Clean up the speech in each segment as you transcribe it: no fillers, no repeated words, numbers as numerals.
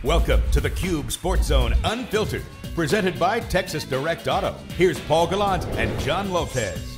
Welcome to the Cube Sports Zone Unfiltered, presented by Texas Direct Auto. Here's Paul Gallant and John Lopez.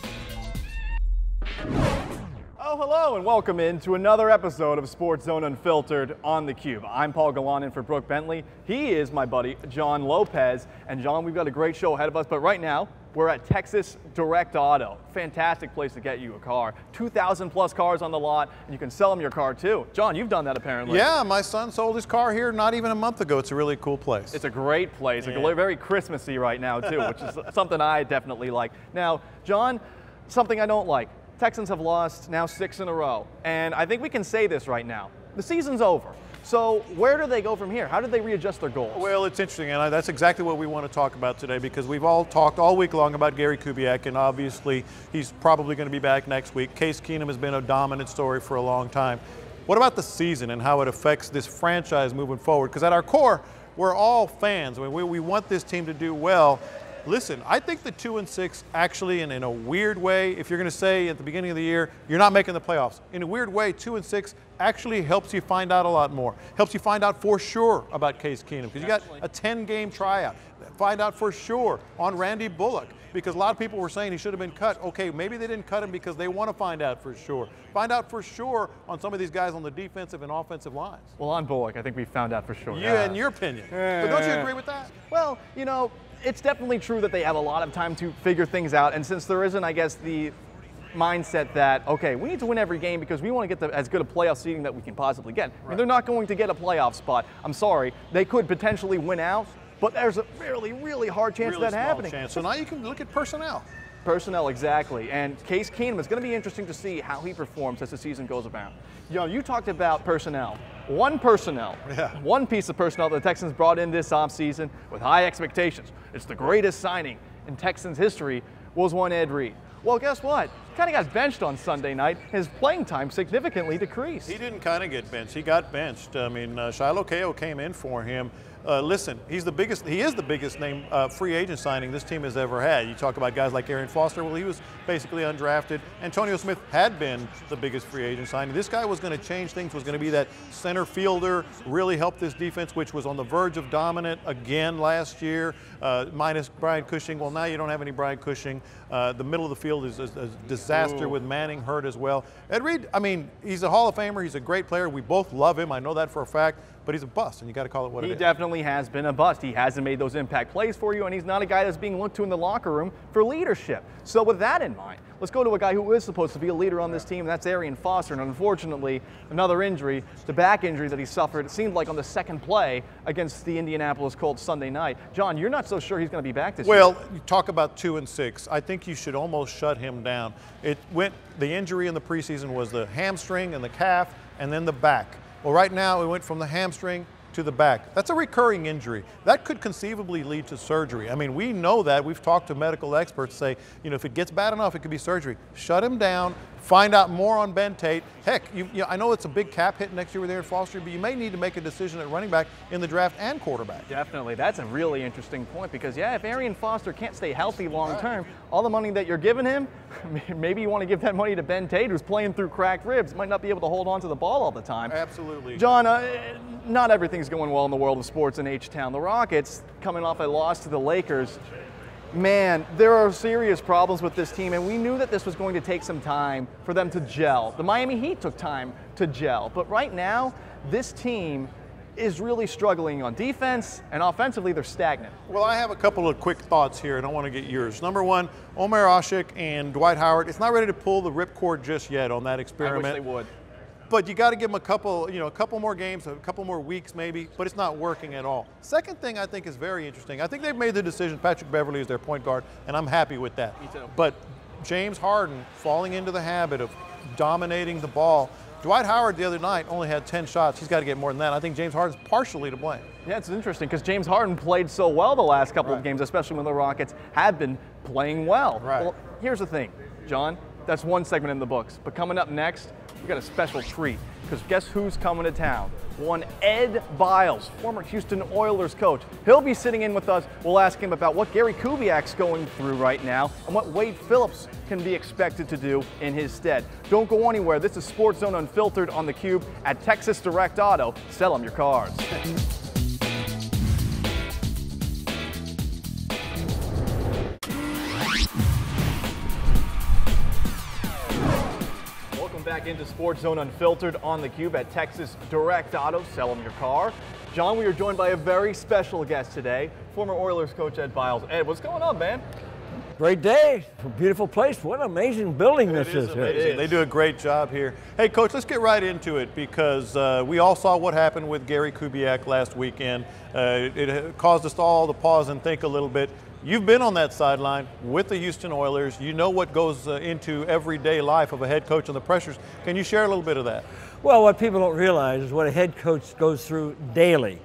Oh, hello, and welcome into another episode of Sports Zone Unfiltered on the Cube. I'm Paul Gallant in for Brooke Bentley. He is my buddy, John Lopez. And John, we've got a great show ahead of us, but right now, we're at Texas Direct Auto. Fantastic place to get you a car. 2,000 plus cars on the lot, and you can sell them your car too. John, you've done that apparently. Yeah, my son sold his car here not even a month ago. It's a really cool place. It's a great place. Yeah. It's very Christmassy right now too, which is something I definitely like. Now, John, something I don't like. Texans have lost now 6 in a row, and I think we can say this right now. The season's over. So where do they go from here? How do they readjust their goals? Well, it's interesting, and that's exactly what we want to talk about today, because we've all talked all week long about Gary Kubiak, and obviously he's probably going to be back next week. Case Keenum has been a dominant story for a long time. What about the season and how it affects this franchise moving forward? Because at our core, we're all fans. I mean, we want this team to do well. Listen, I think the 2-6 actually, and in a weird way, if you're going to say at the beginning of the year, you're not making the playoffs. In a weird way, 2-6 actually helps you find out a lot more. Helps you find out for sure about Case Keenum, because you got a 10-game tryout. Find out for sure on Randy Bullock, because a lot of people were saying he should have been cut. Okay, maybe they didn't cut him because they want to find out for sure. Find out for sure on some of these guys on the defensive and offensive lines. Well, on Bullock, I think we found out for sure. Yeah, in your opinion. But don't you agree with that? Well, you know, it's definitely true that they have a lot of time to figure things out, and since there isn't, I guess, the mindset that, okay, we need to win every game because we want to get as good a playoff seeding that we can possibly get. I mean, they're not going to get a playoff spot. I'm sorry. They could potentially win out, but there's a really hard chance of that happening. Chance. So now you can look at personnel. Personnel, exactly. And Case Keenum, it's going to be interesting to see how he performs as the season goes around. You know, you talked about personnel. One piece of personnel that the Texans brought in this offseason with high expectations. It's the greatest signing in Texans history, was one Ed Reed. Well, guess what? He kind of got benched on Sunday night. His playing time significantly decreased. He didn't kind of get benched. He got benched. I mean, Shiloh Ko came in for him. Listen, he is the biggest name free agent signing this team has ever had. You talk about guys like Arian Foster, well, he was basically undrafted. Antonio Smith had been the biggest free agent signing. This guy was going to change things, was going to be that center fielder, really help this defense, which was on the verge of dominant again last year, minus Brian Cushing. Well, now you don't have any Brian Cushing. The middle of the field is a disaster with Manning hurt as well. Ed Reed, I mean, he's a Hall of Famer. He's a great player. We both love him. I know that for a fact. But he's a bust, and you got to call it what it is. He definitely has been a bust. He hasn't made those impact plays for you, and he's not a guy that's being looked to in the locker room for leadership. So with that in mind, let's go to a guy who is supposed to be a leader on this team, and that's Arian Foster. And unfortunately, another injury, the back injury that he suffered, it seemed like on the second play against the Indianapolis Colts Sunday night. John, you're not so sure he's going to be back this year. Well, you talk about 2-6. I think you should almost shut him down. The injury in the preseason was the hamstring and the calf, and then the back. Well, right now it went from the hamstring to the back. That's a recurring injury. That could conceivably lead to surgery. I mean, we know that. We've talked to medical experts say, you know, if it gets bad enough, it could be surgery. Shut him down. Find out more on Ben Tate. Heck, I know it's a big cap hit next year with Arian Foster, but you may need to make a decision at running back in the draft and quarterback. Definitely. That's a really interesting point because, yeah, if Arian Foster can't stay healthy long term, all the money that you're giving him, maybe you want to give that money to Ben Tate, who's playing through cracked ribs, might not be able to hold on to the ball all the time. Absolutely. John, not everything's going well in the world of sports in H-Town. The Rockets, coming off a loss to the Lakers, man, there are serious problems with this team, and we knew that this was going to take some time for them to gel. The Miami Heat took time to gel, but right now, this team is really struggling on defense, and offensively, they're stagnant. Well, I have a couple of quick thoughts here, and I want to get yours. Number one, Omer Asik and Dwight Howard, it's not ready to pull the ripcord just yet on that experiment. I wish they would. But you got to give them a couple more games, a couple more weeks maybe, but it's not working at all. Second thing I think is very interesting. I think they've made the decision, Patrick Beverley is their point guard, and I'm happy with that. Me too. But James Harden falling into the habit of dominating the ball. Dwight Howard the other night only had 10 shots. He's got to get more than that. I think James Harden's partially to blame. Yeah, it's interesting because James Harden played so well the last couple of games, especially when the Rockets have been playing well. Well, here's the thing, John. That's one segment in the books. But coming up next, we got a special treat because guess who's coming to town? One Ed Biles, former Houston Oilers coach. He'll be sitting in with us. We'll ask him about what Gary Kubiak's going through right now and what Wade Phillips can be expected to do in his stead. Don't go anywhere. This is Sports Zone Unfiltered on the Cube at Texas Direct Auto. Sell them your cars. Welcome back into Sports Zone Unfiltered on theCUBE at Texas Direct Auto. Sell them your car. John, we are joined by a very special guest today, former Oilers coach Ed Biles. Ed, what's going on, man? Great day, beautiful place. What an amazing building this is. Amazing. They do a great job here. Hey, Coach, let's get right into it because we all saw what happened with Gary Kubiak last weekend. It caused us all to pause and think a little bit. You've been on that sideline with the Houston Oilers. You know what goes into everyday life of a head coach and the pressures. Can you share a little bit of that? Well, what people don't realize is what a head coach goes through daily.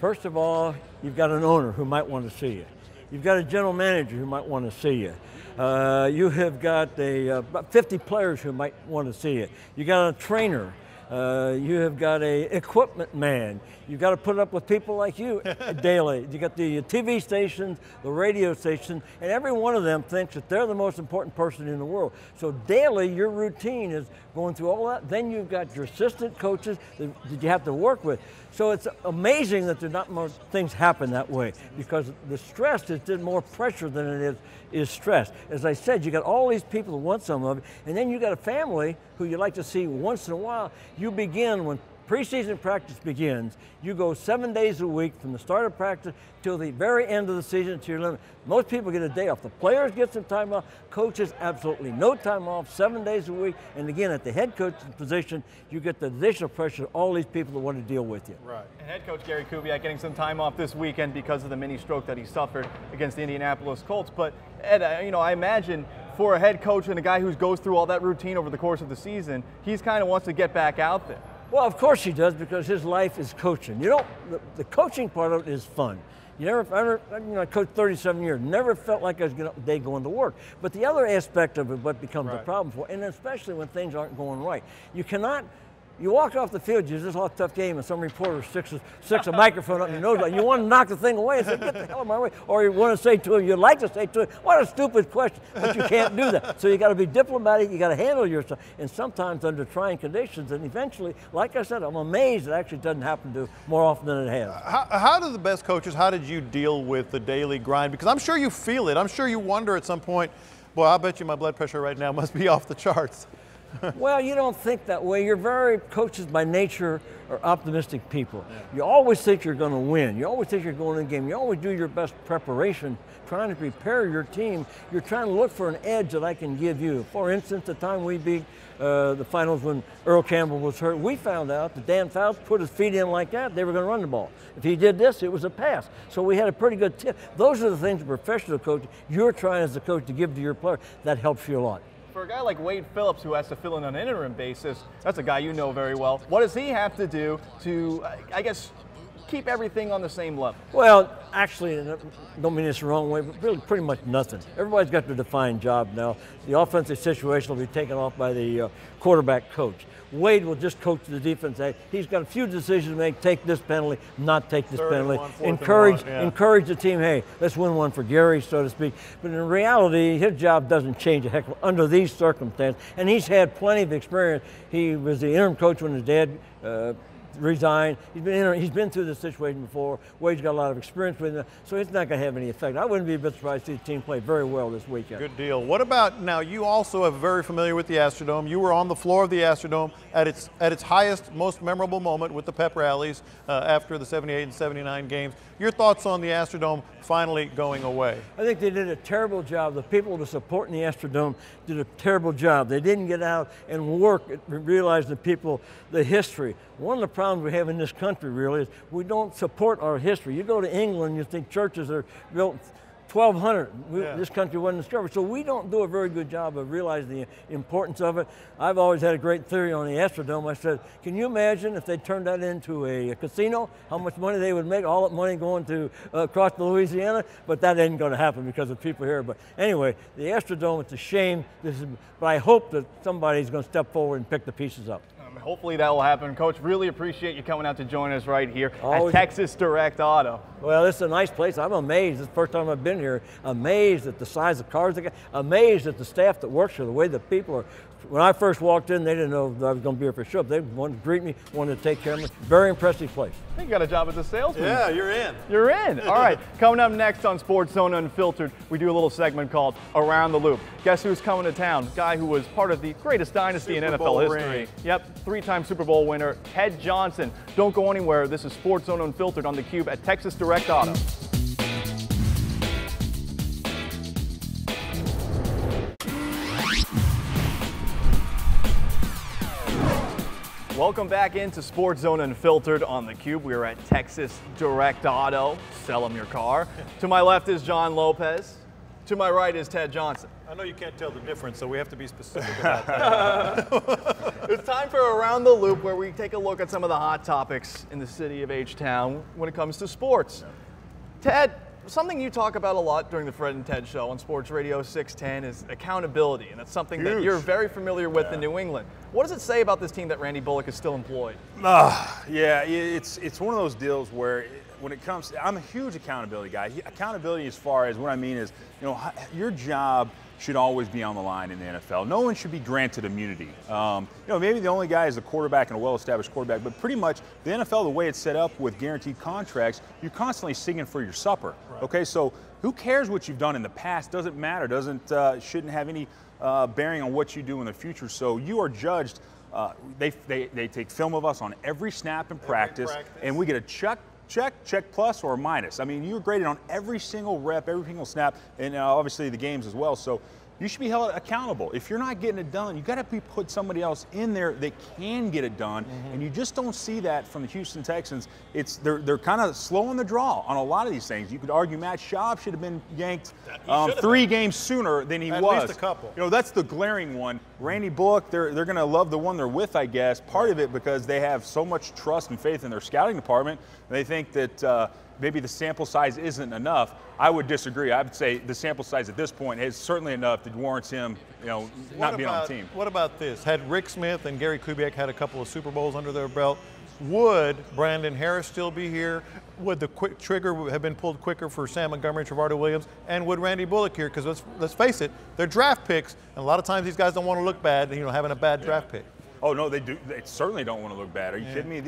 First of all, you've got an owner who might want to see you. You've got a general manager who might want to see you. You have got about 50 players who might want to see you. You got a trainer. You have got a equipment man. You've got to put up with people like you daily. You got the TV stations, the radio stations, and every one of them thinks that they're the most important person in the world. So daily, your routine is going through all that. Then you've got your assistant coaches that you have to work with. So it's amazing that there's not more things happen that way because the stress is just more pressure than it is stress. As I said, you got all these people who want some of it, and then you got a family who you like to see once in a while. You begin when preseason practice begins, you go 7 days a week from the start of practice till the very end of the season to your limit. Most people get a day off. The players get some time off. Coaches, absolutely no time off, 7 days a week. And again, at the head coach's position, you get the additional pressure of all these people that want to deal with you. Right. And head coach Gary Kubiak getting some time off this weekend because of the mini stroke that he suffered against the Indianapolis Colts. But Ed, I imagine for a head coach and a guy who goes through all that routine over the course of the season, he's kind of wants to get back out there. Well, of course he does because his life is coaching. You know, the coaching part of it is fun. I coached 37 years, never felt like I was going to work. But the other aspect of it, what becomes a problem for, and especially when things aren't going right, you walk off the field, you just lost a tough game, and some reporter sticks a microphone up your nose, like you want to knock the thing away and say, get the hell out of my way. Or you want to say to him, you'd like to say to him, what a stupid question, but you can't do that. So you got to be diplomatic, you got to handle yourself, and sometimes under trying conditions, and eventually, like I said, I'm amazed it actually doesn't happen to more often than it has. How do the best coaches, how did you deal with the daily grind? Because I'm sure you feel it. I'm sure you wonder at some point, boy, I bet you my blood pressure right now must be off the charts. Well, you don't think that way. Coaches by nature are optimistic people. Yeah. You always think you're going to win. You always think you're going to the game. You always do your best preparation, trying to prepare your team. You're trying to look for an edge that I can give you. For instance, the time we beat the finals when Earl Campbell was hurt, we found out that Dan Fouts put his feet in like that, they were going to run the ball. If he did this, it was a pass. So we had a pretty good tip. Those are the things a professional coach, you're trying as a coach to give to your player. That helps you a lot. For a guy like Wade Phillips who has to fill in on an interim basis, that's a guy you know very well. What does he have to do to, I guess, keep everything on the same level? Well, actually, I don't mean this the wrong way, but really pretty much nothing. Everybody's got their defined job now. The offensive situation will be taken off by the quarterback coach. Wade will just coach the defense. He's got a few decisions to make, take this penalty, not take this penalty. Encourage the team, hey, let's win one for Gary, so to speak. But in reality, his job doesn't change a heck of under these circumstances. And he's had plenty of experience. He was the interim coach when his dad resigned. He's been through this situation before. Wade's got a lot of experience with it, so it's not going to have any effect. I wouldn't be a bit surprised to see the team play very well this weekend. Good deal. What about, now you also are very familiar with the Astrodome. You were on the floor of the Astrodome at its highest, most memorable moment with the pep rallies after the 78 and 79 games. Your thoughts on the Astrodome finally going away? I think they did a terrible job. The people who were supporting the Astrodome did a terrible job. They didn't get out and work at realizing the history. One of the problems we have in this country really is we don't support our history. You go to England, you think churches are built 1200. This country wasn't discovered. So we don't do a very good job of realizing the importance of it. I've always had a great theory on the Astrodome. I said, can you imagine if they turned that into a casino, how much money they would make, all that money going to across Louisiana? But that ain't going to happen because of people here. But anyway, the Astrodome, it's a shame. But I hope that somebody's going to step forward and pick the pieces up. Hopefully that will happen. Coach, really appreciate you coming out to join us right here at Texas Direct Auto. Well, this is a nice place. I'm amazed. It's the first time I've been here. Amazed at the size of cars they got. Amazed at the staff that works here, the way the people are When I first walked in, they didn't know that I was going to be here for sure. They wanted to greet me, wanted to take care of me. Very impressive place. I think you got a job as a salesman. Yeah, you're in. You're in. All right. Coming up next on Sports Zone Unfiltered, we do a little segment called Around the Loop. Guess who's coming to town? Guy who was part of the greatest dynasty in NFL history. Yep, 3-time Super Bowl winner, Ted Johnson. Don't go anywhere. This is Sports Zone Unfiltered on theCUBE at Texas Direct Auto. Welcome back into Sports Zone Unfiltered on theCUBE. We are at Texas Direct Auto. Sell them your car. To my left is John Lopez. To my right is Ted Johnson. I know you can't tell the difference, so we have to be specific about that. It's time for Around the Loop, where we take a look at some of the hot topics in the city of H-Town when it comes to sports. Ted, something you talk about a lot during the Fred and Ted show on Sports Radio 610 is accountability, and that's something that you're very familiar with in New England. What does it say about this team that Randy Bullock is still employed? Yeah, it's one of those deals where when it comes, I'm a huge accountability guy. Accountability as far as what I mean is, your job should always be on the line in the NFL. No one should be granted immunity. Maybe the only guy is a quarterback and a well-established quarterback, but pretty much the NFL, the way it's set up with guaranteed contracts, you're constantly singing for your supper. Right. Okay, so who cares what you've done in the past? Doesn't matter. Shouldn't have any bearing on what you do in the future. So you are judged. They take film of us on every snap in practice, and we get a check plus or minus. I mean, you're graded on every single rep, every single snap, and obviously the games as well. So you should be held accountable. If you're not getting it done, you got to put somebody else in there that can get it done, and you just don't see that from the Houston Texans. They're kind of slow on the draw on a lot of these things. You could argue Matt Schaub should have been yanked 3 games sooner than he was. At least a couple. That's the glaring one. Randy Bullock, they're going to love the one they're with, I guess. Part of it because they have so much trust and faith in their scouting department. And they think that maybe the sample size isn't enough. I would disagree. I would say the sample size at this point is certainly enough that warrants him, not being on the team. What about this? Had Rick Smith and Gary Kubiak had a couple of Super Bowls under their belt, would Brandon Harris still be here? Would the quick trigger have been pulled quicker for Sam Montgomery and Trevardo Williams? And would Randy Bullock here? Because let's face it, they're draft picks, and a lot of times these guys don't want to look bad, having a bad draft pick. Oh no, they do. They certainly don't want to look bad. Are you kidding me?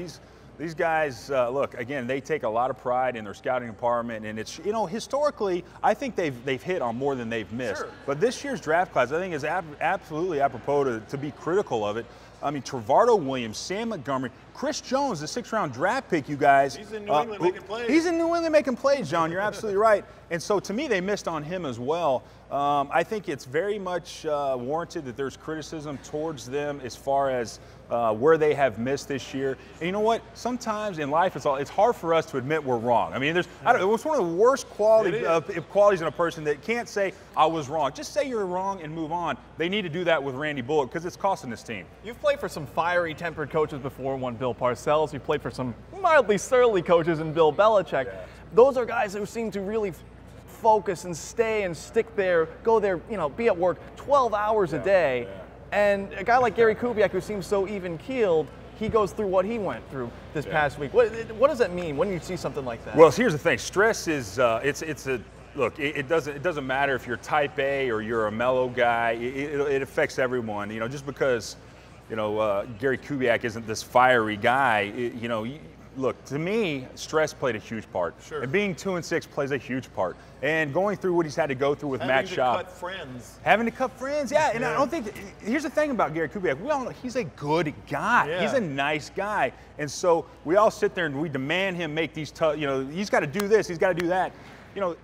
These guys, look, again, they take a lot of pride in their scouting department, and it's, historically, I think they've hit on more than they've missed. Sure. But this year's draft class, I think, is absolutely apropos to be critical of it. I mean, Trevardo Williams, Sam Montgomery, Chris Jones, the 6th-round draft pick, you guys. He's in New England making plays. He's in New England making plays, John. You're absolutely right. And so, to me, they missed on him as well. I think it's very much warranted that there's criticism towards them as far as where they have missed this year. And you know what? Sometimes in life, it's hard for us to admit we're wrong. I mean, it's one of the worst qualities in a person that can't say, I was wrong. Just say you're wrong and move on. They need to do that with Randy Bullock because it's costing this team. You've played for some fiery tempered coaches before, one Bill Parcells. You've played for some mildly surly coaches in Bill Belichick. Yeah. Those are guys who seem to really focus and stay and stick there, go there, be at work 12 hours a day. Yeah. And a guy like Gary Kubiak, who seems so even-keeled, he goes through what he went through this past week. What does that mean when you see something like that? Well, here's the thing. Stress is look. It doesn't matter if you're type A or you're a mellow guy. It affects everyone. Just because Gary Kubiak isn't this fiery guy. Look, to me, stress played a huge part. Sure. And being 2-6 plays a huge part. And going through what he's had to go through with Matt Schaub. Having to cut friends. Yeah, and I don't think, here's the thing about Gary Kubiak. We all know he's a good guy. Yeah. He's a nice guy. And so we all sit there and we demand him make these tough, he's got to do this, he's got to do that.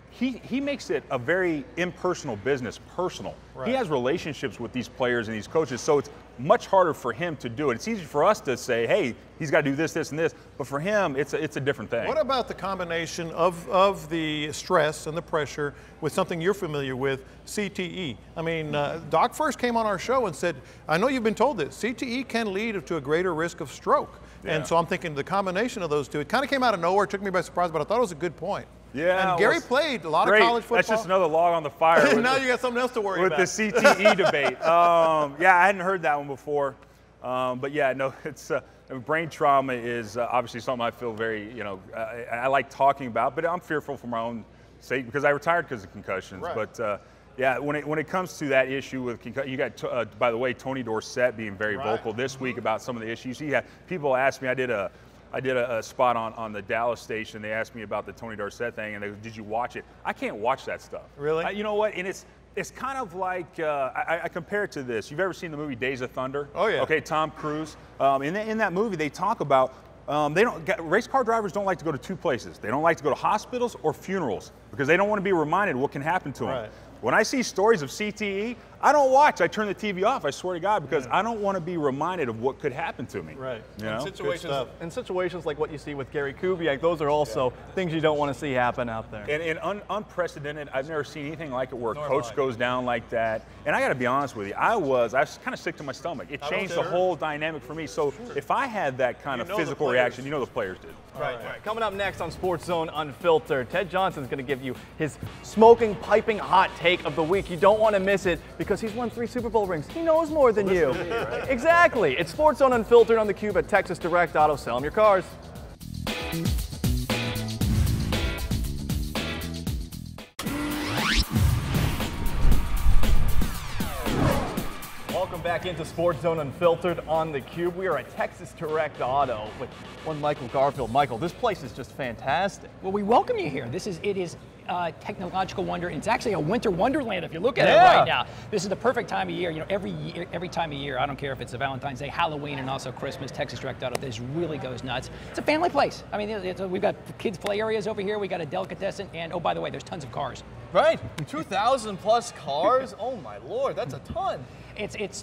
He makes it a very impersonal business, personal. Right. He has relationships with these players and these coaches, so it's much harder for him to do it. It's easy for us to say, hey, he's got to do this, this, and this, but for him, it's a different thing. What about the combination of the stress and the pressure with something you're familiar with, CTE? I mean, Doc first came on our show and said, I know you've been told this, CTE can lead to a greater risk of stroke. Yeah. And so I'm thinking the combination of those two, it kind of came out of nowhere, took me by surprise, but I thought it was a good point. Yeah, and Gary played a lot of college football. That's just another log on the fire. Now you got something else to worry about. With the CTE debate. I hadn't heard that one before. But yeah, no, it's brain trauma is obviously something I feel very, I like talking about, but I'm fearful for my own sake because I retired because of concussions. Right. But Yeah, when it comes to that issue with you got by the way, Tony Dorsett being very vocal this week about some of the issues. People asked me. I did a spot on the Dallas station. They asked me about the Tony Dorsett thing, and they go, "Did you watch it?" I can't watch that stuff. Really? You know what? And it's kind of like I compare it to this. You've ever seen the movie Days of Thunder? Oh yeah. Okay, Tom Cruise. In that movie, they talk about race car drivers don't like to go to two places. They don't like to go to hospitals or funerals because they don't want to be reminded what can happen to them. Right. When I see stories of CTE, I don't watch. I turn the TV off, I swear to God, because I don't want to be reminded of what could happen to me. Right. You know? In situations like what you see with Gary Kubiak, those are also things you don't want to see happen out there. And unprecedented, I've never seen anything like it where a coach goes down like that. And I got to be honest with you, I was kind of sick to my stomach. It changed the whole dynamic for me. So if I had that kind of physical reaction, you know the players did. Right. Coming up next on Sports Zone Unfiltered, Ted Johnson's going to give you his smoking, piping hot take of the week. You don't want to miss it because he's won 3 Super Bowl rings. He knows more than you. Me, right? Exactly. It's Sports Zone Unfiltered on the Cube at Texas Direct Auto. Sell them your cars. Welcome back into Sports Zone Unfiltered on the Cube. We are at Texas Direct Auto with one Michael Garfield. Michael, this place is just fantastic. Well, we welcome you here. It is a technological wonder. It's actually a winter wonderland if you look at it right now. This is the perfect time of year. You know, every time of year, I don't care if it's a Valentine's Day, Halloween, and also Christmas, Texas Direct Auto, this really goes nuts. It's a family place. I mean, we've got kids' play areas over here. We got a delicatessen, and oh, by the way, there's tons of cars. Right, 2,000 plus cars. Oh my Lord, that's a ton.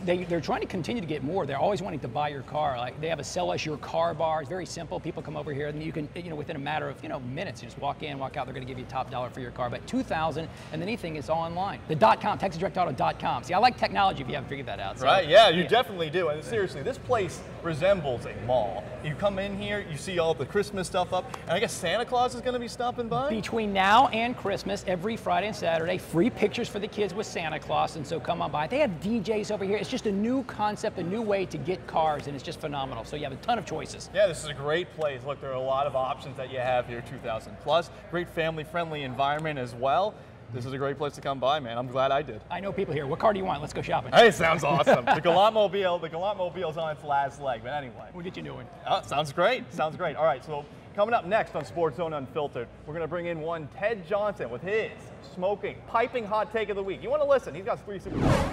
They're trying to continue to get more. They're always wanting to buy your car. Like they have a sell us your car bar. It's very simple. People come over here and you can, within a matter of, minutes, you just walk in, walk out. They're going to give you top dollar for your car. But 2,000, and then anything is all online. The .com, TexasDirectAuto.com. See, I like technology if you haven't figured that out. So, right, yeah, you definitely do. And seriously, this place resembles a mall. You come in here, you see all the Christmas stuff up, and I guess Santa Claus is going to be stopping by? Between now and Christmas, every Friday and Saturday, free pictures for the kids with Santa Claus, and so come on by. They have DJs over here. It's just a new concept, a new way to get cars, and it's just phenomenal. So you have a ton of choices. Yeah, this is a great place. Look, there are a lot of options that you have here, 2,000 plus. Great family-friendly environment as well. This is a great place to come by, man. I'm glad I did. I know people here. What car do you want? Let's go shopping. Hey, sounds awesome. The Gallant-mobile's on its last leg, but anyway. We'll get you new one. Oh, sounds great. Sounds great. All right, so coming up next on Sports Zone Unfiltered, we're going to bring in one Ted Johnson with his smoking, piping hot take of the week. You want to listen? He's got 3 Super Bowls.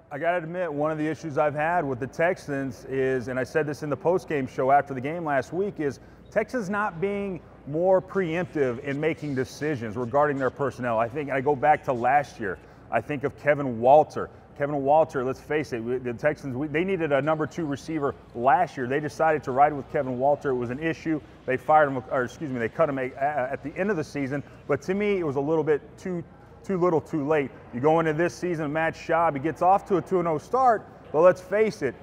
I got to admit, one of the issues I've had with the Texans is, and I said this in the post-game show after the game last week, is Texas not being more preemptive in making decisions regarding their personnel. I think I go back to last year. I think of Kevin Walter. Kevin Walter, let's face it, the Texans, they needed a number 2 receiver last year. They decided to ride with Kevin Walter. It was an issue. They fired him, or excuse me, they cut him at the end of the season. But to me, it was a little bit too little, too late. You go into this season, Matt Schaub, he gets off to a 2-0 start, but let's face it,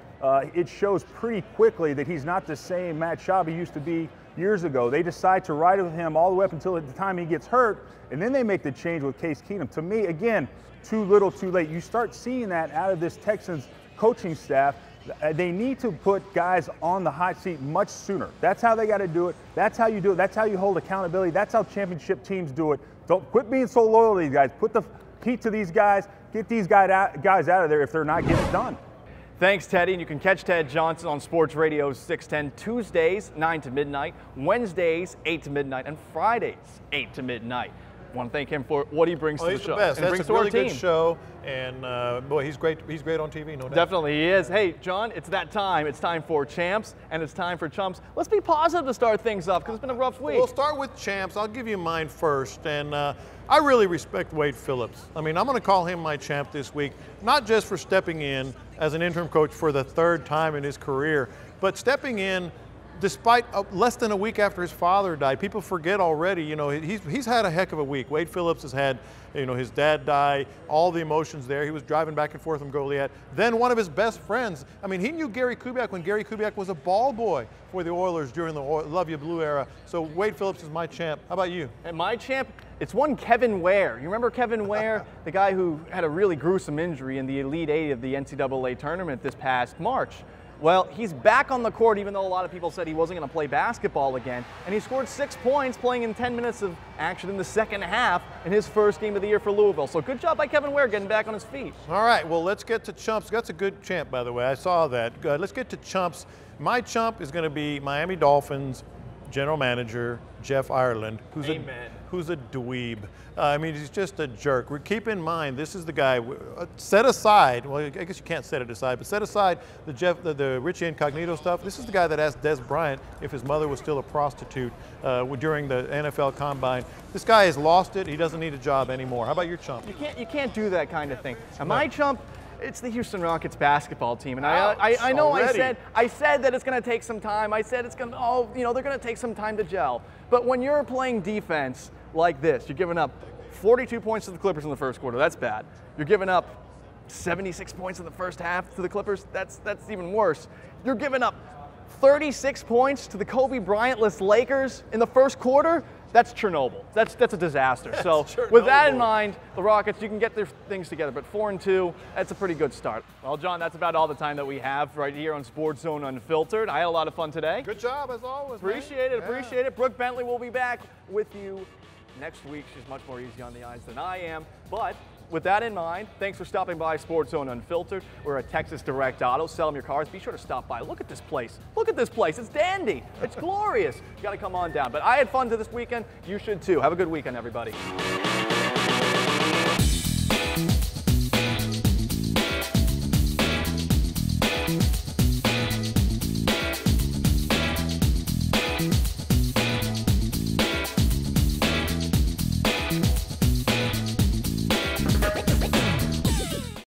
it shows pretty quickly that he's not the same Matt Schaub he used to be years ago. They decide to ride with him all the way up until the time he gets hurt, and then they make the change with Case Keenum. To me, again, too little, too late. You start seeing that out of this Texans coaching staff. They need to put guys on the hot seat much sooner. That's how they got to do it. That's how you do it. That's how you hold accountability. That's how championship teams do it. Don't quit being so loyal to these guys. Put the heat to these guys. Get these guys out of there if they're not getting it done. Thanks, Teddy. And you can catch Ted Johnson on Sports Radio 610 Tuesdays, 9 to midnight, Wednesdays, 8 to midnight, and Fridays, 8 to midnight. I want to thank him for what he brings to the show. He's the best. And That's a really good show, and boy, he's great. He's great on TV, no doubt. Definitely, he is. Hey, John, it's that time. It's time for champs, and it's time for chumps. Let's be positive to start things off because it's been a rough week. We'll start with champs. I'll give you mine first, and I really respect Wade Phillips. I mean, I'm going to call him my champ this week, not just for stepping in as an interim coach for the 3rd time in his career, but stepping in despite less than a week after his father died. People forget already, he's had a heck of a week. Wade Phillips has had, his dad die, all the emotions there. He was driving back and forth from Goliad. Then one of his best friends, he knew Gary Kubiak when Gary Kubiak was a ball boy for the Oilers during the Love You Blue era. So Wade Phillips is my champ. How about you? And my champ, It's one Kevin Ware. You remember Kevin Ware, the guy who had a really gruesome injury in the Elite Eight of the NCAA tournament this past March? Well, he's back on the court, even though a lot of people said he wasn't going to play basketball again. And he scored 6 points playing in 10 minutes of action in the second half in his first game of the year for Louisville. So good job by Kevin Ware getting back on his feet. All right, well, let's get to chumps. That's a good champ, by the way. I saw that. Good. Let's get to chumps. My chump is going to be Miami Dolphins general manager Jeff Ireland, who's a dweeb. I mean, he's just a jerk. Keep in mind, this is the guy. Set aside. Well, I guess you can't set it aside, but set aside the Richie Incognito stuff. This is the guy that asked Des Bryant if his mother was still a prostitute during the NFL Combine. This guy has lost it. He doesn't need a job anymore. How about your chump? You can't do that kind of thing. And my chump, it's the Houston Rockets basketball team, and I know I said that it's going to take some time. I said it's going to, they're going to take some time to gel. But when you're playing defense like this, you're giving up 42 points to the Clippers in the first quarter. That's bad. You're giving up 76 points in the first half to the Clippers. That's even worse. You're giving up 36 points to the Kobe Bryant-less Lakers in the first quarter. That's Chernobyl. That's a disaster. So with that in mind, the Rockets, you can get their things together, but 4-2, that's a pretty good start. Well, John, that's about all the time that we have right here on Sports Zone Unfiltered. I had a lot of fun today. Good job, as always. Appreciate it. Brooke Bentley will be back with you next week. She's much more easy on the eyes than I am. But with that in mind, thanks for stopping by Sports Zone Unfiltered. We're at Texas Direct Auto. Sell them your cars. Be sure to stop by. Look at this place. Look at this place. It's dandy. It's glorious. You got to come on down. But I had fun this weekend. You should too. Have a good weekend, everybody.